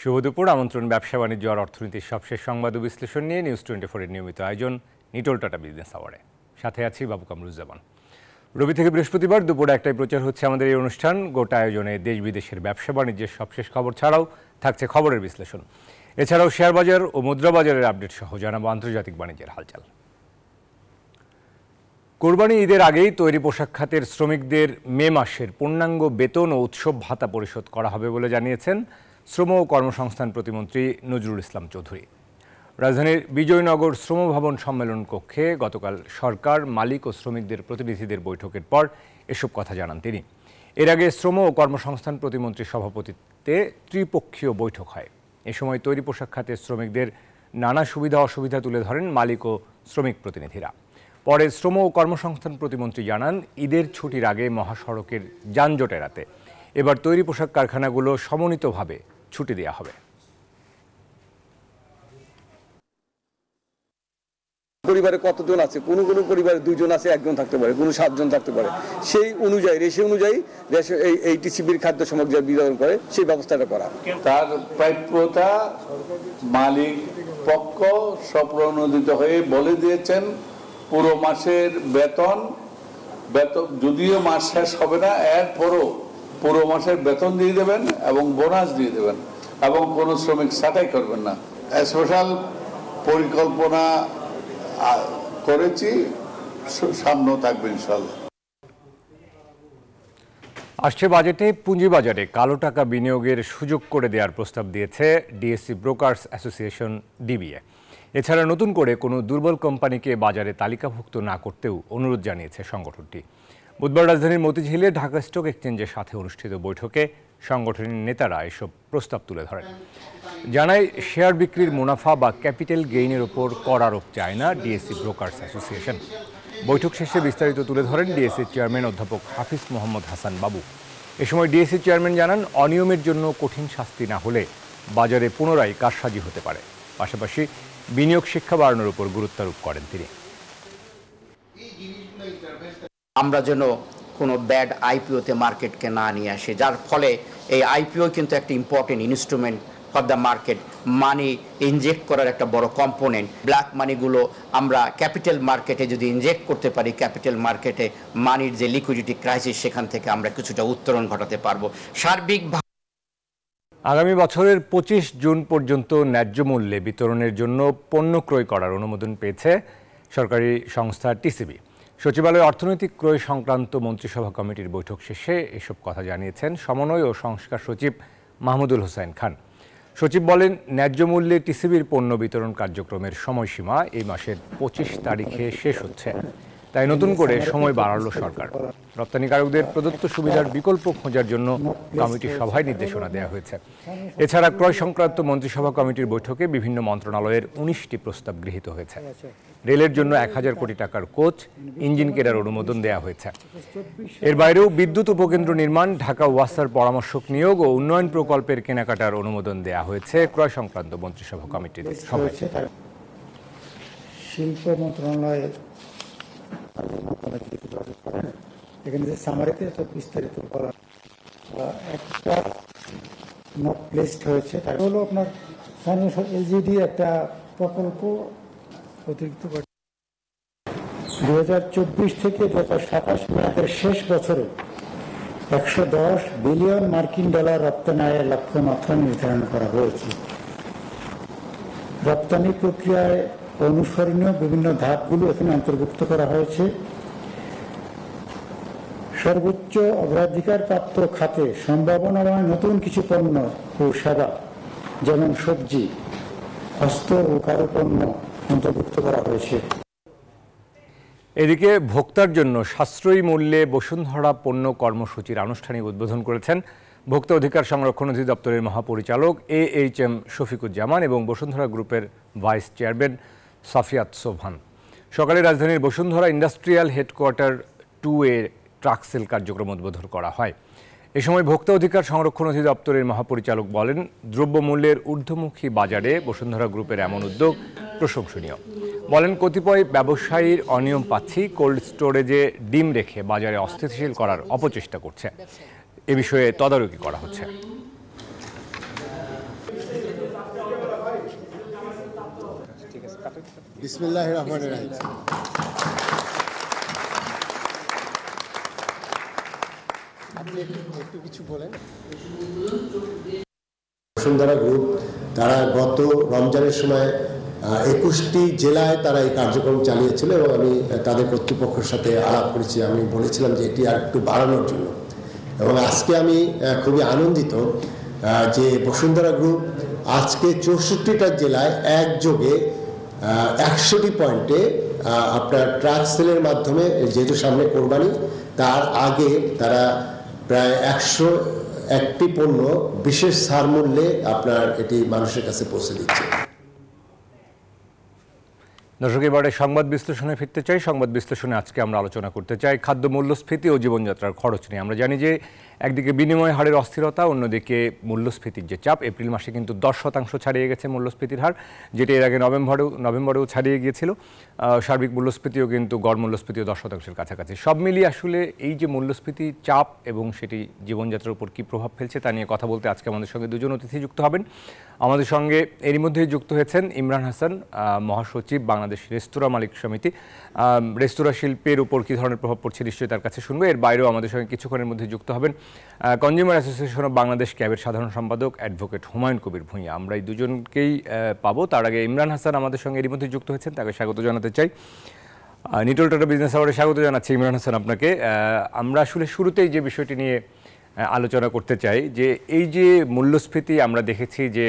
শুভ দুপুর। আমন্ত্রণ ব্যবসা বাণিজ্য আর অর্থনীতির সবশেষ সংবাদ ও বিশ্লেষণ নিয়ে নিউজ 24 এর নিয়মিত আয়োজন নিটোল টাটা বিজনেস আওয়ারে। সাথে আছি বাবু কামরুজ্জামান। রবি থেকে বৃহস্পতিবার দুপুরে একটাই প্রচার হচ্ছে আমাদের এই অনুষ্ঠান। গোটা আয়োজনে দেশ বিদেশের ব্যবসা বাণিজ্যের সবশেষ খবর ছাড়াও থাকছে খবরের বিশ্লেষণ। এছাড়াও শেয়ার বাজার ও মুদ্রা বাজারের আপডেট সহ জানাবো আন্তর্জাতিক বাণিজ্যের হালচাল। কোরবানি ঈদের আগেই তৈরি পোশাক খাতের শ্রমিকদের মে মাসের পূর্ণাঙ্গ বেতন ও উৎসব ভাতা পরিশোধ করা হবে বলে জানিয়েছেন শ্রম ও কর্মসংস্থান প্রতিমন্ত্রী নজরুল ইসলাম চৌধুরী। রাজধানীর বিজয়নগর শ্রম ভবন সম্মেলন কক্ষে গতকাল সরকার, মালিক ও শ্রমিকদের প্রতিনিধিদের বৈঠকের পর এসব কথা জানান তিনি। এর আগে শ্রম ও কর্মসংস্থান প্রতিমন্ত্রীর সভাপতিত্বে ত্রিপক্ষীয় বৈঠক হয়। এ সময় তৈরি পোশাক খাতের শ্রমিকদের নানা সুবিধা অসুবিধা তুলে ধরেন মালিক ও শ্রমিক প্রতিনিধিরা। পরে শ্রম ও কর্মসংস্থান প্রতিমন্ত্রী জানান, ঈদের ছুটির আগে মহাসড়কের যানজট এড়াতে এবার তৈরি পোশাক কারখানাগুলো সমন্বিতভাবে ছুটি দেওয়া হবে। পরিবারে কতজন আছে, কোন কোন পরিবারে 2 জন আছে, 1 জন থাকতে পারে, কোন 7 জন থাকতে পারে। সেই অনুযায়ী এই টিসিবির খাদ্য সামগ্রী বিতরণ করে সেই ব্যবস্থাটা করা। তার প্রাপ্যতা মালিক পক্ষ স্বপ্রণোদিত হয়ে বলে দিয়েছেন, পুরো মাসের বেতন যদিও মাস শেষ হবে না, এরপরও পুরো মাসের বেতন দিয়ে দেবেন এবং বোনাস দিয়ে দেবেন এবং কোনো শ্রমিক ছাঁটাই করবেন না। স্পেশাল পরিকল্পনা করেছি, সামনেও থাকবে ইনশাআল্লাহ। আসছে বাজেটে পুঁজিবাজারে কালো টাকা বিনিয়োগের সুযোগ করে দেওয়ার প্রস্তাব দিয়েছে ডিএসসি ব্রোকার্স অ্যাসোসিয়েশন ডিবিএ। এছাড়া নতুন করে কোনো দুর্বল কোম্পানিকে বাজারে তালিকাভুক্ত না করতেও অনুরোধ জানিয়েছে সংগঠনটি। বুধবার রাজধানীর মতিঝিলে ঢাকা স্টক এক্সচেঞ্জের সাথে অনুষ্ঠিত বৈঠকে সংগঠনের নেতারা এসব প্রস্তাব তুলে ধরেন। জানায়, শেয়ার বিক্রির মুনাফা বা ক্যাপিটাল গেইনের ওপর কর আরোপ চায় না ডিএসসি ব্রোকার্স অ্যাসোসিয়েশন। বৈঠক শেষে বিস্তারিত তুলে ধরেন ডিএসসির চেয়ারম্যান অধ্যাপক হাফিজ মোহাম্মদ হাসান বাবু। এ সময় ডিএসসির চেয়ারম্যান জানান, অনিয়মের জন্য কঠিন শাস্তি না হলে বাজারে পুনরায় কারসাজি হতে পারে। পাশাপাশি বিনিয়োগ শিক্ষা বাড়ানোর উপর গুরুত্বারোপ করেন তিনি। আমরা যেন কোনো ব্যাড আইপিওতে মার্কেটকে না নিয়ে আসে, যার ফলে এই আইপিও কিন্তু একটা important instrument for the market. Money inject করার একটা বড় কম্পোনেন্ট। ব্ল্যাক মানিগুলো আমরা ক্যাপিটাল মার্কেটে যদি ইনজেক্ট করতে পারি, ক্যাপিটাল মার্কেটে মানির যে লিকুইডিটি ক্রাইসিস, সেখান থেকে আমরা কিছুটা উত্তরণ ঘটাতে পারবো। সার্বিকভাবে আগামী বছরের 25 জুন পর্যন্ত ন্যায্য মূল্যে বিতরণের জন্য পণ্য ক্রয় করার অনুমোদন পেয়েছে সরকারি সংস্থা টিসিবি। সচিবালয়ে অর্থনৈতিক ক্রয় সংক্রান্ত মন্ত্রিসভা কমিটির বৈঠক শেষে এসব কথা জানিয়েছেন সমন্বয় ও সংস্কার সচিব মাহমুদুল হোসেন খান। সচিব বলেন, ন্যায্য মূল্যে টিসিবির পণ্য বিতরণ কার্যক্রমের সময়সীমা এই মাসের 25 তারিখে শেষ হচ্ছে। তাই নতুন করে সময় বাড়ালো সরকার। রপ্তানিকারকদের প্রদত্ত সুবিধার বিকল্প খোঁজার জন্য কমিটির সভায় নির্দেশনা দেওয়া হয়েছে। এছাড়া ক্রয় সংক্রান্ত মন্ত্রিসভা কমিটির বৈঠকে বিভিন্ন মন্ত্রণালয়ের 19টি প্রস্তাব গৃহীত হয়েছে। রেলের জন্য 1000 কোটি টাকার কোচ, ইঞ্জিন কেনার অনুমোদন দেওয়া হয়েছে। এর বাইরেও বিদ্যুৎ উপকেন্দ্র নির্মাণ, ঢাকা ওয়াসার পরামর্শক নিয়োগ ও উন্নয়ন প্রকল্পের কেনাকাটার অনুমোদন দেওয়া হয়েছে ক্রয় সংক্রান্ত মন্ত্রিসভা কমিটির সভায়। শিল্প মন্ত্রণালয়ের এখানে যে সামারিতে এত বিস্তারিত করা একটা নোট প্লেসড হয়েছে, তাই হলো আপনার স্থানীয় এলজিডি একটা প্রকল্প অতিরিক্ত 2024 থেকে 2027 মেয়াদের শেষ বছরে 110 বিলিয়ন মার্কিন ডলার রপ্তানি আয়ের লক্ষ্যমাত্রা নির্ধারণ করা হয়েছে। রপ্তানি প্রক্রিয়ায় অনুসরণীয় বিভিন্ন ধাপগুলো এখানে অন্তর্ভুক্ত করা হয়েছে। সর্বোচ্চ অগ্রাধিকার প্রাপ্ত খাতে সম্ভাবনাময় নতুন কিছু পণ্য ও সেবা, যেমন সবজি, হস্ত ও কারুপণ্য অন্তর্ভুক্ত করা হয়েছে। এদিকে ভোক্তার জন্য সাশ্রয়ী মূল্যে বসুন্ধরা পণ্য কর্মসূচির আনুষ্ঠানিক উদ্বোধন করেছেন ভোক্তা অধিকার সংরক্ষণ অধিদপ্তরের মহাপরিচালক AHM শফিকুজ্জামান এবং বসুন্ধরা গ্রুপের ভাইস চেয়ারম্যান সাফিয়াত সোভান। সকালে রাজধানীর বসুন্ধরা ইন্ডাস্ট্রিয়াল হেডকোয়ার্টার 2 এর ট্রাক সেল কার্যক্রম উদ্বোধন করা হয়। এ সময় ভোক্তা অধিকার সংরক্ষণ অধিদপ্তরের মহাপরিচালক বলেন, দ্রব্যমূল্যের ঊর্ধ্বমুখী বাজারে বসুন্ধরা গ্রুপের এমন উদ্যোগ প্রশংসনীয়। বলেন, কতিপয় ব্যবসায়ীর অনিয়ম পাচ্ছি, কোল্ড স্টোরেজে ডিম রেখে বাজারে অস্থিতিশীল করার অপচেষ্টা করছে। এ বিষয়ে তদারকি করা হচ্ছে। বিসমিল্লাহির রহমানির রহিম। আপনি একটু কিছু বলেন। বসুন্ধরা গ্রুপ তারা গত রমজানের সময় 21টি জেলায় তারা এই কার্যক্রম চালিয়েছিল এবং আমি তাদের কর্তৃপক্ষের সাথে আলাপ করেছি। আমি বলেছিলাম যে এটি আর একটু বাড়ানোর জন্য, এবং আজকে আমি খুবই আনন্দিত যে বসুন্ধরা গ্রুপ আজকে 64টা জেলায় একযোগে 100টি পয়েন্টে আপনার ট্রাক সেলের মাধ্যমে, যেহেতু সামনে কোরবানি, তার আগে তারা প্রায় 101টি পণ্য বিশেষ ছাড় মূল্যে আপনার এটি মানুষের কাছে পৌঁছে দিচ্ছে। দর্শক, এবারে সংবাদ বিশ্লেষণে ফিরতে চাই। সংবাদ বিশ্লেষণে আজকে আমরা আলোচনা করতে চাই খাদ্য মূল্যস্ফীতি ও জীবনযাত্রার খরচ নিয়ে। আমরা জানি যে একদিকে বিনিময় হারের অস্থিরতা, অন্যদিকে মূল্যস্ফীতির যে চাপ। এপ্রিল মাসে কিন্তু 10% ছাড়িয়ে গেছে মূল্যস্ফীতির হার, যেটা এর আগে নভেম্বরেও ছাড়িয়ে গিয়েছিল। সার্বিক মূল্যস্ফীতিও কিন্তু গড় মূল্যস্ফীতিও 10%-এর কাছাকাছি। সব মিলিয়ে আসলে এই যে মূল্যস্ফীতি চাপ এবং সেটি জীবনযাত্রার উপর কী প্রভাব ফেলছে তা নিয়ে কথা বলতে আজকে আমাদের সঙ্গে দুজন অতিথি যুক্ত হবেন। আমাদের সঙ্গে এরই মধ্যেই যুক্ত হয়েছেন ইমরান হাসান, মহাসচিব বাংলাদেশ রেস্তোরাঁ মালিক সমিতি। রেস্তোরাঁ শিল্পের উপর কী ধরনের প্রভাব পড়ছে নিশ্চয়ই তার কাছে শুনবো। এর বাইরেও আমাদের সঙ্গে কিছুক্ষণের মধ্যে যুক্ত হবেন কনজিউমার অ্যাসোসিয়েশন অফ বাংলাদেশ ক্যাবের সাধারণ সম্পাদক অ্যাডভোকেট হুমায়ুন কবির ভূঁইয়া। আমরা এই দুজনকেই পাবো। তার আগে ইমরান হাসান আমাদের সঙ্গে এরই মধ্যে যুক্ত হয়েছেন, তাকে স্বাগত জানাতে চাই। নিটল টাটা বিজনেস আওয়ারে স্বাগত জানাচ্ছি ইমরান হাসান আপনাকে। আমরা আসলে শুরুতেই যে বিষয়টি নিয়ে আলোচনা করতে চাই যে এই যে মূল্যস্ফীতি, আমরা দেখেছি যে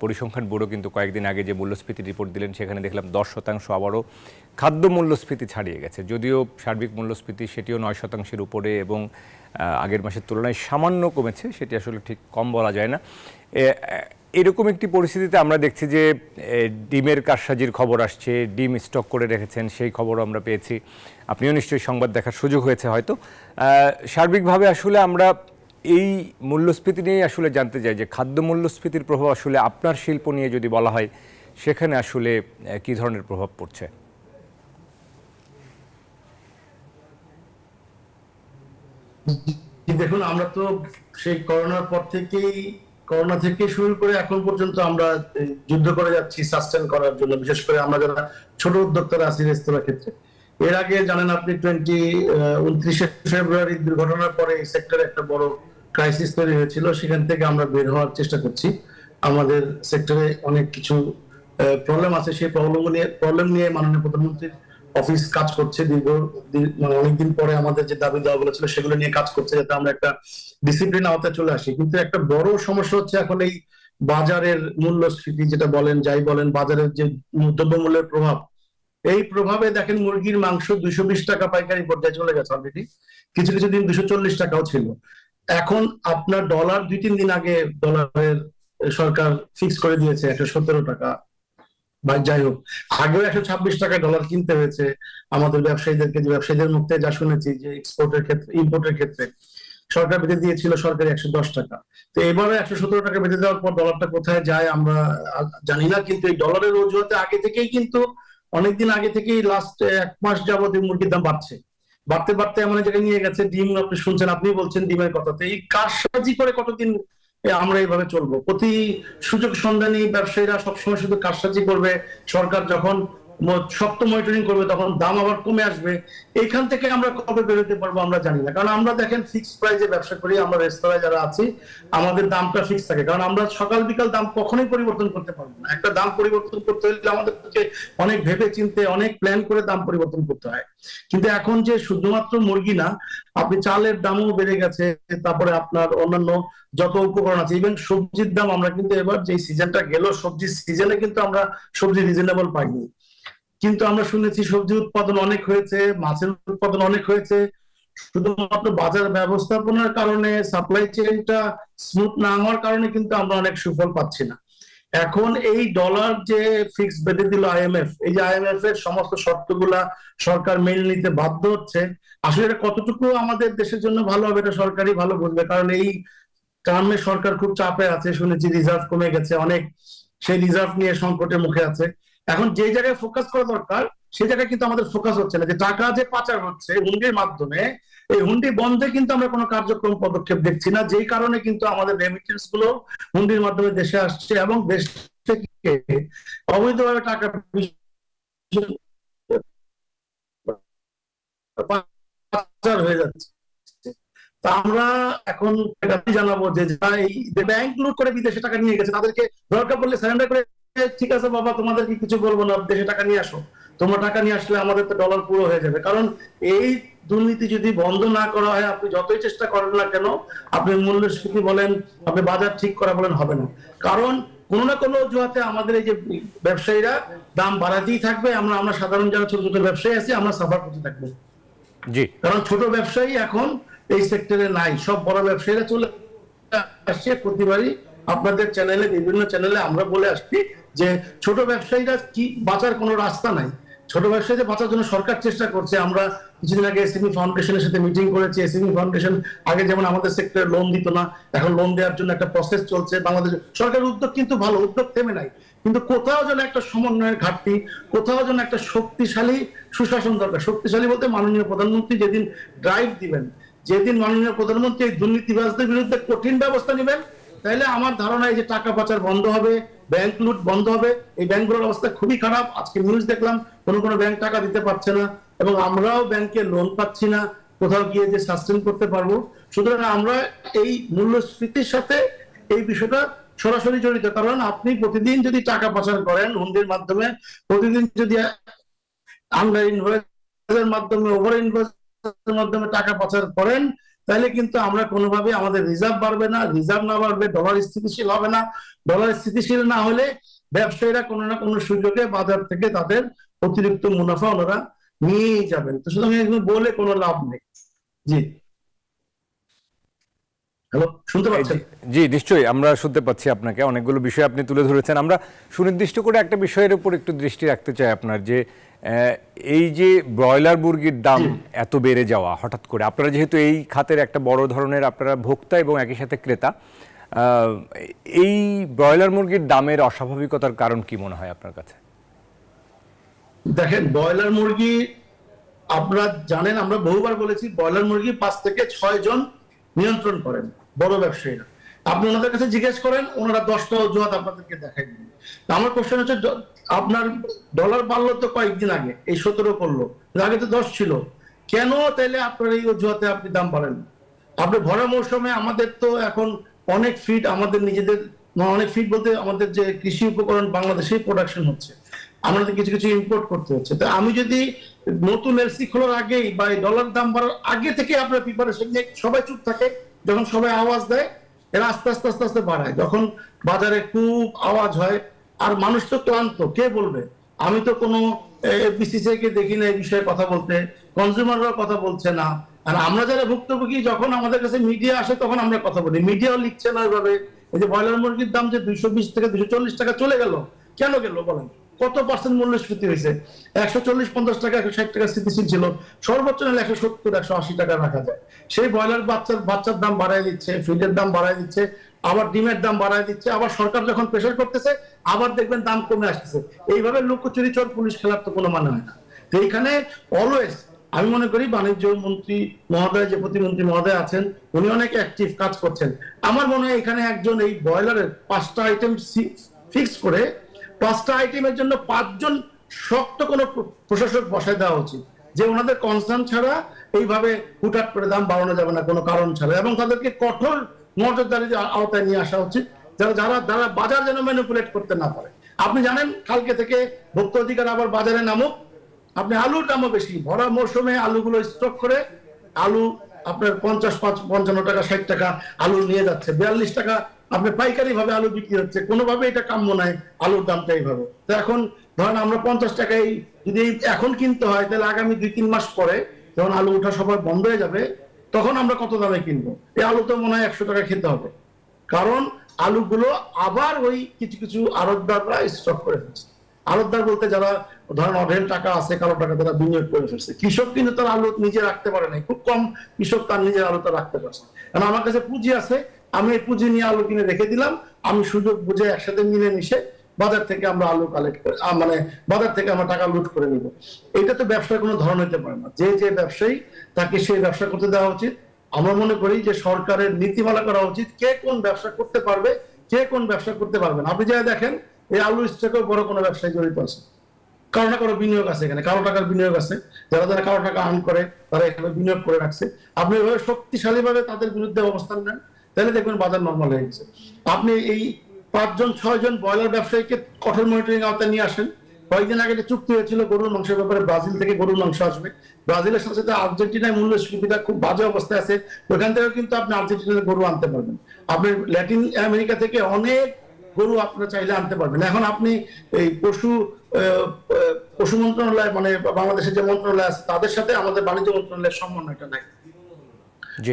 পরিসংখ্যান ব্যুরো কিন্তু কয়েকদিন আগে যে মূল্যস্ফীতি রিপোর্ট দিলেন সেখানে দেখলাম 10% আবারও খাদ্য মূল্যস্ফীতি ছাড়িয়ে গেছে। যদিও সার্বিক মূল্যস্ফীতি সেটিও 9%-এর উপরে এবং আগের মাসের তুলনায় সামান্য কমেছে, সেটি আসলে ঠিক কম বলা যায় না। এরকম একটি পরিস্থিতিতে আমরা দেখছি যে ডিমের কারসাজির খবর আসছে, ডিম স্টক করে রেখেছেন সেই খবরও আমরা পেয়েছি। আপনিও নিশ্চয়ই সংবাদ দেখার সুযোগ হয়েছে হয়তো। সার্বিকভাবে আসলে আমরা এই মূল্যস্ফীতি নিয়ে আসলে জানতে চাই যে খাদ্য মূল্যস্ফীতির প্রভাব আসলে আপনার শিল্প নিয়ে যদি বলা হয় সেখানে আসলে কী ধরনের প্রভাব পড়ছে? দেখুন, আমরা তো সেই করোনার পর থেকেই, করোনা থেকে শুরু করে এখন পর্যন্ত আমরা যুদ্ধ করে যাচ্ছি সাস্টেন করার জন্য, বিশেষ করে আমরা যারা ছোট উদ্যোক্তারা আছি রেস্তোরাঁ ক্ষেত্রে। এর আগে জানেন আপনি 29শে ফেব্রুয়ারি দুর্ঘটনার পরে এই সেক্টরে একটা বড় ক্রাইসিস তৈরি হয়েছিল। সেখান থেকে আমরা বের হওয়ার চেষ্টা করছি। আমাদের সেক্টরে অনেক কিছু প্রবলেম আছে, সেই প্রবলেম নিয়ে মাননীয় প্রধানমন্ত্রীর অফিস কাজ করছে। অনেকদিন পরে আমাদের যে দাবি দেওয়াগুলো ছিল সেগুলো নিয়ে কাজ করছে, যাতে আমরা একটা ডিসিপ্লিন আওতায় চলে আসি। কিন্তু একটা বড় সমস্যা হচ্ছে এখন এই বাজারের মূল্যস্ফীতি, যেটা বলেন যাই বলেন, বাজারের যে দ্রব্যমূল্যের প্রভাব, এই প্রভাবে দেখেন মুরগির মাংস 220 টাকা পাইকারি পর্যায়ে চলে গেছে অলরেডি। কিছু কিছু দিন 240 টাকাও ছিল। এখন আপনার ডলার 2-3 দিন আগে ডলারের সরকার ফিক্স করে দিয়েছে 117 টাকা। বা যাই হোক, আগেও 126 টাকায় ডলার কিনতে হয়েছে আমাদের ব্যবসায়ীদেরকে। যে ব্যবসায়ীদের মুখে যা শুনেছি যে এক্সপোর্টের ক্ষেত্রে, ইম্পোর্টের ক্ষেত্রে সরকার বেঁধে দিয়েছিল সরকারি 110 টাকা। তো এবারে 117 টাকা বেঁধে দেওয়ার পর ডলারটা কোথায় যায় আমরা জানি না। কিন্তু এই ডলারের অজুহাতে আগে থেকেই, কিন্তু অনেকদিন আগে থেকেই লাস্ট 1 মাস যাবত মুরগির দাম বাড়তে বাড়তে এমন জায়গায় নিয়ে গেছে। ডিম আপনি শুনছেন, আপনি বলছেন ডিমের কথাতে, এই কারসাজি করে কতদিন আমরা এইভাবে চলবো? প্রতি সুযোগ সন্ধানী ব্যবসায়ীরা সবসময় শুধু কারসাজি করবে। সরকার যখন শক্ত মনিটরিং করবে তখন দাম আবার কমে আসবে। এইখান থেকে আমরা কবে বেরোতে পারবো আমরা জানি না। কারণ আমরা দেখেন ফিক্সড প্রাইসে ব্যবসা করি, আমরা রেস্তোরাঁয় যারা আছি আমাদের দামটা ফিক্স থাকে। কারণ আমরা সকাল বিকাল দাম কখনোই পরিবর্তন করতে পারবো না। একটা দাম পরিবর্তন করতে হলে আমাদেরকে অনেক ভেবে চিন্তে, অনেক প্ল্যান করে দাম পরিবর্তন করতে হয়। কিন্তু এখন যে শুধুমাত্র মুরগি না, আপনি চালের দামও বেড়ে গেছে, তারপরে আপনার অন্যান্য যত উপকরণ আছে, ইভেন সবজির দাম, আমরা কিন্তু এবার যে সিজনটা গেল সবজির সিজনে কিন্তু আমরা সবজি রিজনেবল পাইনি। কিন্তু আমরা শুনেছি সবজি উৎপাদন অনেক হয়েছে, মাছের উৎপাদন অনেক হয়েছে। শুধুমাত্র বাজার ব্যবস্থাপনার কারণে, সাপ্লাই চেইনটা স্মুথ না হওয়ার কারণে কিন্তু আমরা অনেক সুফল পাচ্ছি না। এখন এই ডলার যে ফিক্স বেঁধে দিল আইএমএফ, এই যে আইএমএফ এর সমস্ত শর্তগুলা সরকার মেনে নিতে বাধ্য হচ্ছে, আসলে এটা কতটুকু আমাদের দেশের জন্য ভালো হবে এটা সরকারই ভালো বুঝবে। কারণ এই টার্মে সরকার খুব চাপে আছে, শুনেছি রিজার্ভ কমে গেছে অনেক, সেই রিজার্ভ নিয়ে সংকটের মুখে আছে। এখন যে জায়গায় ফোকাস করা দরকার সেই জায়গায় কিন্তু আমাদের ফোকাস হচ্ছে না। যে টাকা যে পাচার হচ্ছে হুন্ডির মাধ্যমে, এই হুন্ডি বন্ধে কিন্তু আমরা কোনো কার্যক্রম পদক্ষেপ দেখছি না। যেই কারণে কিন্তু আমাদের রেমিটেন্স গুলো হুন্ডির মাধ্যমে দেশে আসছে এবং দেশ থেকে অবৈধভাবে টাকা পাচার হয়ে যাচ্ছে। তা আমরা এখন জানাবো যে ব্যাংক লুট করে বিদেশে টাকা নিয়ে গেছে তাদেরকে দরকার পড়লে সারেন্ডার করে, ঠিক আছে বাবা তোমাদেরকে কিছু বলবো না, দেশে টাকা নিয়ে আসো, তোমরা টাকা নিয়ে আসলে আমাদের তো ডলার পুরো হয়ে যাবে। কারণ এই দুর্নীতি যদি বন্ধ না করা হয়, আপনি যতই চেষ্টা করেন না কেন, আপনি মূল্যস্ফীতি বলেন, আপনি বাজার ঠিক করা বলেন, হবে না। কারণ কোনো না কোনো অজুহাতে আমাদের এই যে ব্যবসায়ীরা দাম বাড়াতেই থাকবে, আমরা সাধারণ যারা ছোট ছোট ব্যবসায়ী আছি আমরা সাফার করতে থাকবো। জি, কারণ ছোট ব্যবসায়ী এখন এই সেক্টরে নাই, সব বড় ব্যবসায়ীরা চলে আসছে। প্রতিবারই আপনাদের চ্যানেলে, বিভিন্ন চ্যানেলে আমরা বলে আসছি যে ছোট ব্যবসায়ীরা কি বাঁচার কোনো রাস্তা নাই। ছোট ব্যবসায়ীদের বাঁচার জন্য সরকার চেষ্টা করছে। আমরা কিছুদিন আগে এসএমই ফাউন্ডেশনের সাথে মিটিং করেছি। এসএমই ফাউন্ডেশন আগে যেমন আমাদের সেক্টরে লোন দিত না, এখন লোন দেওয়ার জন্য একটা প্রসেস চলছে। বাংলাদেশ সরকারের উদ্যোগ কিন্তু ভালো, উদ্যোগ থেমে নাই, কিন্তু কোথাও যেন একটা সমন্বয়ের ঘাটতি, কোথাও যেন একটা শক্তিশালী সুশাসন দরকার। শক্তিশালী বলতে মাননীয় প্রধানমন্ত্রী যেদিন ড্রাইভ দিবেন, যেদিন মাননীয় প্রধানমন্ত্রী এই দুর্নীতিবাজদের বিরুদ্ধে কঠিন ব্যবস্থা নেবেন, তাহলে আমার ধারণা এই যে টাকা পাচার বন্ধ হবে, ব্যাংক লুট বন্ধ হবে। এই ব্যাংকগুলোর অবস্থা খুবই খারাপ। আজকে নিউজ দেখলাম কোনো ব্যাংক টাকা দিতে পারছে না, এবং আমরাও ব্যাংকে লোন পাচ্ছি না কোথাও গিয়ে যে সাস্টেন করতে পারবো। সুতরাং আমরা এই মূল্যস্ফীতির সাথে এই বিষয়টা সরাসরি জড়িত। কারণ আপনি প্রতিদিন যদি টাকা পাচার করেন হুন্ডির মাধ্যমে, প্রতিদিন যদি আন্ডার ইনভয়েসের মাধ্যমে, ওভার ইনভয়েসের মাধ্যমে টাকা পাচার করেন, তাহলে কিন্তু আমরা কোনোভাবে আমাদের রিজার্ভ বাড়বে না, রিজার্ভ না বাড়বে ডলার স্থিতিশীল হবে না। ডলার স্থিতিশীল না হলে ব্যবসায়ীরা কোনো না কোনো সুযোগে বাজার থেকে তাদের অতিরিক্ত মুনাফা ওনারা নিয়েই যাবেন। তো সুতরাং এগুলো বলে কোনো লাভ নেই। জি, হ্যালো, শুনতে পাচ্ছেন? জি নিশ্চয়ই আমরা শুনতে পাচ্ছি আপনাকে। অনেকগুলো বিষয় আপনি তুলে ধরেছেন। আমরা সুনির্দিষ্ট করে একটা বিষয়ের উপর একটু দৃষ্টি রাখতে চাই আপনার, যে এই যে ব্রয়লার মুরগির দাম এত বেড়ে যাওয়া হঠাৎ করে, আপনারা যেহেতু এই খাতের একটা বড় ধরনের আপনারা ভোক্তা এবং একই সাথে ক্রেতা, এই ব্রয়লার মুরগির দামের অস্বাভাবিকতার কারণ কি মনে হয় আপনার কাছে? দেখেন, ব্রয়লার মুরগি আপনারা জানেন, আমরা বহুবার বলেছি, ব্রয়লার মুরগি 5 থেকে 6 জন নিয়ন্ত্রণ করেন বড় ব্যবসায়ীরা। আপনি ওনাদের কাছে জিজ্ঞেস করেন, ওনারা 10টা অজুহাত আপনাদেরকে দেখাই দিবেন। আমার কোশ্চেন হচ্ছে, আপনার ডলার বাড়লো তো কয়েকদিন আগে, এই 17 করলো, আগে তো 10 ছিল, কেন তাইলে আপনার এই অজুহাতে আপনি দাম বাড়েন? আপনি ভরা মৌসুমে আমাদের তো এখন অনেক ফিড, আমাদের নিজেদের অনেক ফিড বলতে আমাদের যে কৃষি উপকরণ বাংলাদেশেই প্রোডাকশন হচ্ছে, আমাদের কিছু কিছু ইম্পোর্ট করতে হচ্ছে। তো আমি যদি নতুন এলসি খোলার আগেই বা ডলার দাম বাড়ার আগে থেকে আপনার প্রিপারেশন নিয়ে সবাই চুপ থাকে, যখন সবাই আওয়াজ দেয় এরা আস্তে আস্তে আস্তে আস্তে বাড়ায়, যখন বাজারে খুব আওয়াজ হয় আর মানুষ তো ক্লান্ত, কে বলবে? আমি তো কোনো বিসিসিআই কে দেখি না এই বিষয়ে কথা বলতে, কনজিউমাররা কথা বলছে না। আর আমরা যারা ভুক্তভোগী, যখন আমাদের কাছে মিডিয়া আসে তখন আমরা কথা বলি, মিডিয়াও লিখছে না ওইভাবে। এই যে ব্রয়লার মুরগির দাম যে 220 থেকে 240 টাকা চলে গেল, কেন গেল বলেন? কত পার্সেন্ট মূল্যস্ফীতি হয়েছে? 140-50 টাকা, 160 টাকা স্থিতিশীল ছিল, সর্বোচ্চ নিলে 170-180 টাকা রাখা যায়। সেই ব্রয়লার বাচ্চার দাম বাড়ায় দিচ্ছে, ফিডের দাম বাড়ায় দিচ্ছে, আবার ডিমের দাম বাড়ায় দিচ্ছে, আবার সরকার যখন প্রেশার করতেছে আবার দেখবেন দাম কমে আসতেছে। এইভাবে লুকোচুরি চোর পুলিশ খেলার তো কোনো মানে হয় না। তো এইখানে অলওয়েজ আমি মনে করি বাণিজ্য মন্ত্রী মহোদয়, যে প্রতিমন্ত্রী মহোদয় আছেন, উনি অনেক অ্যাক্টিভ কাজ করছেন। আমার মনে হয় এখানে একজন এই ব্রয়লারের 5টা আইটেম ফিক্স করে 5টা আইটেমের জন্য 5 জন শক্ত কোনো প্রশাসক বসায় দেওয়া উচিত, যে ওনাদের কনসার্ন ছাড়া এইভাবে হুটহাট করে দাম বাড়ানো যাবে না কোনো কারণ ছাড়া, এবং তাদেরকে কঠোর নজরদারির আওতায় নিয়ে আসা উচিত, যারা বাজার যেন ম্যানিপুলেট করতে না পারে। আপনি জানেন কালকে থেকে ভোক্তা অধিকার আবার বাজারে নামুক, আপনি আলুর দামও বেশি, ভরা মৌসুমে আলুগুলো স্টক করে আলু আপনার 50-55 টাকা 60 টাকা আলু নিয়ে যাচ্ছে, 42 টাকা আপনি পাইকারি ভাবে আলু বিক্রি হচ্ছে। কোনোভাবে এটা কাম্য নয় আলুর দামটা এইভাবে। তো এখন ধরেন আমরা 50 টাকায় যদি এখন কিনতে হয়, তাহলে আগামী 2-3 মাস পরে যখন আলু ওঠা সবার বন্ধ হয়ে যাবে, তখন আমরা কত দামে কিনবো? এই আলু তো মনে হয় 100 টাকা খেতে হবে, কারণ আলুগুলো আবার ওই কিছু কিছু আড়তদাররা স্টক করে ফেলছে। আড়তদার বলতে যারা ধরেন অঢেল টাকা আছে, কালো টাকা তারা বিনিয়োগ করে ফেলছে। কৃষক কিন্তু তার আলু নিজে রাখতে পারে নাই, খুব কম কৃষক তার নিজের আলুটা রাখতে পারছে। কারণ আমার কাছে পুঁজি আছে, আমি এই পুঁজি নিয়ে আলু কিনে রেখে দিলাম, আমি সুযোগ বুঝে একসাথে মিলে মিশে বাজার থেকে আমরা আলু কালেক্ট করে, মানে বাজার থেকে আমরা টাকা লুট করে নিব। এটা তো ব্যবসার কোনো ধরন হতে পারে না। যে ব্যবসায়ী তাকে সেই ব্যবসা করতে দেওয়া উচিত। আমরা মনে করি যে সরকারের নীতিমালা করা উচিত, কে কোন ব্যবসা করতে পারবে, কে কোন ব্যবসা করতে পারবে না। আপনি যা দেখেন এই আলু স্টকেও বড় কোনো ব্যবসায়ী জড়িত আছে, কারো না কারো বিনিয়োগ আছে, এখানে কারো টাকার বিনিয়োগ আছে, যারা যারা কারো টাকা আর্ন করে তারা এখানে বিনিয়োগ করে রাখছে। আপনি এভাবে শক্তিশালী ভাবে তাদের বিরুদ্ধে অবস্থান নেন, তাহলে দেখবেন বাজার নর্মাল হয়ে গেছে। আপনি এই 5 জন 6 জন ব্রয়লার ব্যবসায়ীকে কঠোর মনিটরিং আওতায় নিয়ে আসেন। কয়েকদিন আগে একটা চুক্তি হয়েছিল গরুর মাংসের ব্যাপারে, ব্রাজিল থেকে গরুর মাংস আসবে। ব্রাজিলের সাথে সাথে আর্জেন্টিনায় মূল্যস্ফীতিটা খুব বাজে অবস্থায় আছে, ওখান থেকেও কিন্তু আপনি আর্জেন্টিনার গরু আনতে পারবেন। আপনি ল্যাটিন আমেরিকা থেকে অনেক গরু আপনারা চাইলে আনতে পারবেন। এখন আপনি এই পশু মন্ত্রণালয় মানে বাংলাদেশের যে মন্ত্রণালয় আছে তাদের সাথে আমাদের বাণিজ্য মন্ত্রণালয়ের সমন্বয়টা নাই,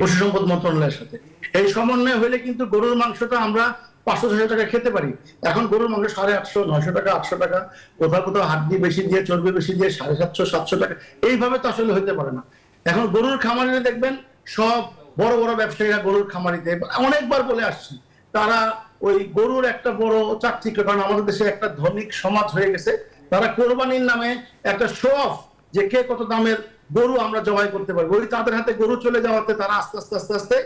পশু সম্পদ মন্ত্রণালয়ের সাথে। এই সমন্বয় হলে কিন্তু গরুর মাংসটা আমরা 500-600 টাকা খেতে পারি। এখন গরুর মাংস 850-900 টাকা, 800 টাকা, কোথাও কোথাও হাড্ডি বেশি দিয়ে চর্বি বেশি দিয়ে 750-700 টাকা। এইভাবে তো আসলে হতে পারে না। এখন গরুর খামারিরা দেখবেন সব বড় বড় ব্যবসায়ীরা গরুর খামারিতে অনেকবার বলে আসছি, তারা ওই গরুর একটা বড় চাকচিক্য, কারণ আমাদের দেশে একটা ধনিক সমাজ হয়ে গেছে, তারা কোরবানির নামে একটা শো অফ যে কে কত দামের গরু আমরা জবাই করতে পারবো, ওই তাদের হাতে গরু চলে যাওয়াতে তারা আস্তে আস্তে আস্তে আস্তে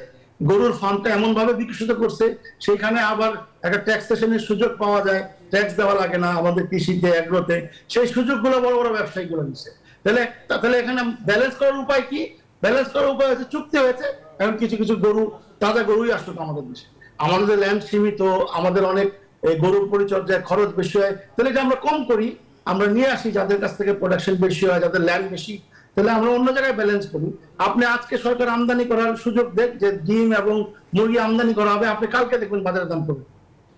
গরুর ফার্মটা এমন ভাবে বিকশিত করছে, সেখানে আবার একটা ট্যাক্সেশনের সুযোগ পাওয়া যায়, ট্যাক্স দেওয়া লাগে না আমাদের কৃষিতে, এগ্রোতে, সেই সুযোগগুলো বড় বড় ব্যবসায়ীগুলো দিচ্ছে। তাহলে এখানে ব্যালেন্স করার উপায় কি? ব্যালেন্স করার উপায় হচ্ছে চুক্তি হয়েছে, এখন কিছু কিছু গরু তাজা গরুই আসতো আমাদের দেশে। আমাদের ল্যান্ড সীমিত, আমাদের অনেক গরুর পরিচর্যায় খরচ বেশি হয়, তাহলে এটা আমরা কম করি, আমরা নিয়ে আসি যাদের কাছ থেকে প্রোডাকশন বেশি হয়, যাদের ল্যান্ড বেশি, তাহলে আমরা অন্য জায়গায় ব্যালেন্স করি। আপনি আজকে সরকার আমদানি করার সুযোগ দেখ যে ডিম এবং মুরগি আমদানি করা হবে, আপনি কালকে দেখবেন বাজারের দাম কমে।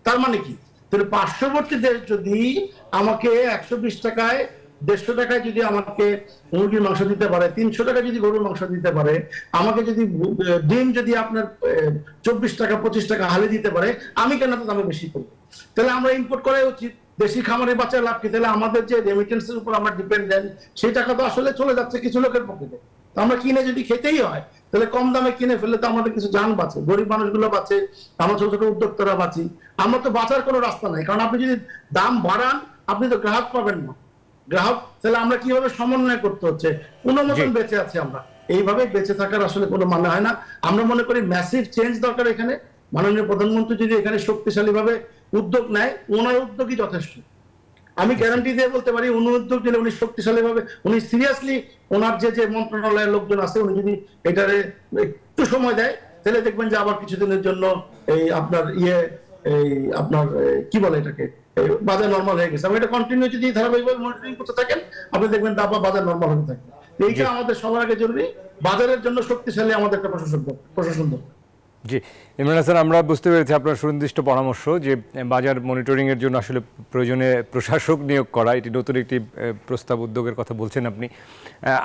তার মানে কি? তাহলে পার্শ্ববর্তী দেশ যদি আমাকে 120 টাকায় 150 টাকায় যদি আমাকে মুরগির মাংস দিতে পারে, 300 টাকা যদি গরুর মাংস দিতে পারে, আমাকে যদি ডিম যদি আপনার 24 টাকা 25 টাকা হালে দিতে পারে, আমি কেন তো দামে বেশি করবো? তাহলে আমরা ইম্পোর্ট করাই উচিত। দেশি খামারে বাচ্চার লাভ কি? তাহলে আমাদের যে রেমিটেন্সের উপর আমরা ডিপেন্ডেন্ট, সেই টাকা তো আসলে চলে যাচ্ছে কিছু লোকের পকেটে। আমরা কিনে যদি খেতেই হয়, তাহলে কম দামে কিনে ফেললে তো আমাদের কিছু জান বাঁচে, গরিব মানুষগুলো বাঁচে, আমরা ছোট ছোট উদ্যোক্তারা বাঁচি। আমরা তো বাঁচার কোনো রাস্তা নাই, কারণ আপনি যদি দাম বাড়ান আপনি তো গ্রাহক পাবেন না। গ্রাহক তাহলে আমরা কিভাবে সমন্বয় করতে হচ্ছে, কোনো মতন বেঁচে আছি আমরা, এইভাবে বেঁচে থাকার আসলে কোনো মানে হয় না। আমরা মনে করি ম্যাসিভ চেঞ্জ দরকার এখানে। মাননীয় প্রধানমন্ত্রী যদি এখানে শক্তিশালী ভাবে উদ্যোগ নেয়, ওনার উদ্যোগই যথেষ্ট। আমি গ্যারান্টি দিয়ে বলতে পারি উনি উদ্যোগ নিলে, উনি শক্তিশালী ভাবে, উনি সিরিয়াসলি ওনার যে মন্ত্রণালয়ের লোকজন আছে, উনি যদি এটারে একটু সময় দেয়, তাহলে দেখবেন যে আবার কিছুদিনের জন্য এই আপনার আপনার কি বলে এটাকে, বাজার নরমাল হয়ে গেছে। আমি এটা কন্টিনিউ যদি ধারাবাহিকভাবে মনিটরিং করতে থাকেন, আপনি দেখবেন বাজার নরমাল হতে থাকবে। এইটা আমাদের সবার আগে জরুরি। বাজারের জন্য শক্তিশালী আমাদের একটা প্রশাসন দরকার। জি ইমরান হাসান, আমরা বুঝতে পেরেছি আপনার সুনির্দিষ্ট পরামর্শ যে বাজার মনিটরিংয়ের জন্য আসলে প্রয়োজনে প্রশাসক নিয়োগ করা, এটি নতুন একটি প্রস্তাব, উদ্যোগের কথা বলছেন আপনি।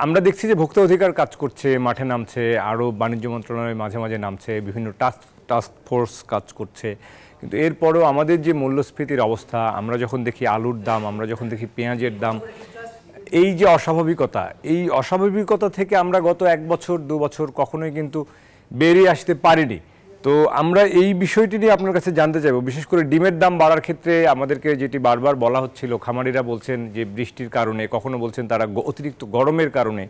আমরা দেখছি যে ভোক্তা অধিকার কাজ করছে, মাঠে নামছে, আরও বাণিজ্য মন্ত্রণালয় মাঝে মাঝে নামছে, বিভিন্ন টাস্ক ফোর্স কাজ করছে, কিন্তু এরপরেও আমাদের যে মূল্যস্ফীতির অবস্থা, আমরা যখন দেখি আলুর দাম, আমরা যখন দেখি পেঁয়াজের দাম, এই যে অস্বাভাবিকতা, এই অস্বাভাবিকতা থেকে আমরা গত 1 বছর 2 বছর কখনোই কিন্তু বেরিয়ে আসতে পারিনি। তো আমরা এই বিষয়টি নিয়ে আপনার কাছে জানতে চাইব, বিশেষ করে ডিমের দাম বাড়ার ক্ষেত্রে আমাদেরকে যেটি বারবার বলা হচ্ছিল, খামারিরা বলছেন যে বৃষ্টির কারণে, কখনো বলছেন তারা অতিরিক্ত গরমের কারণে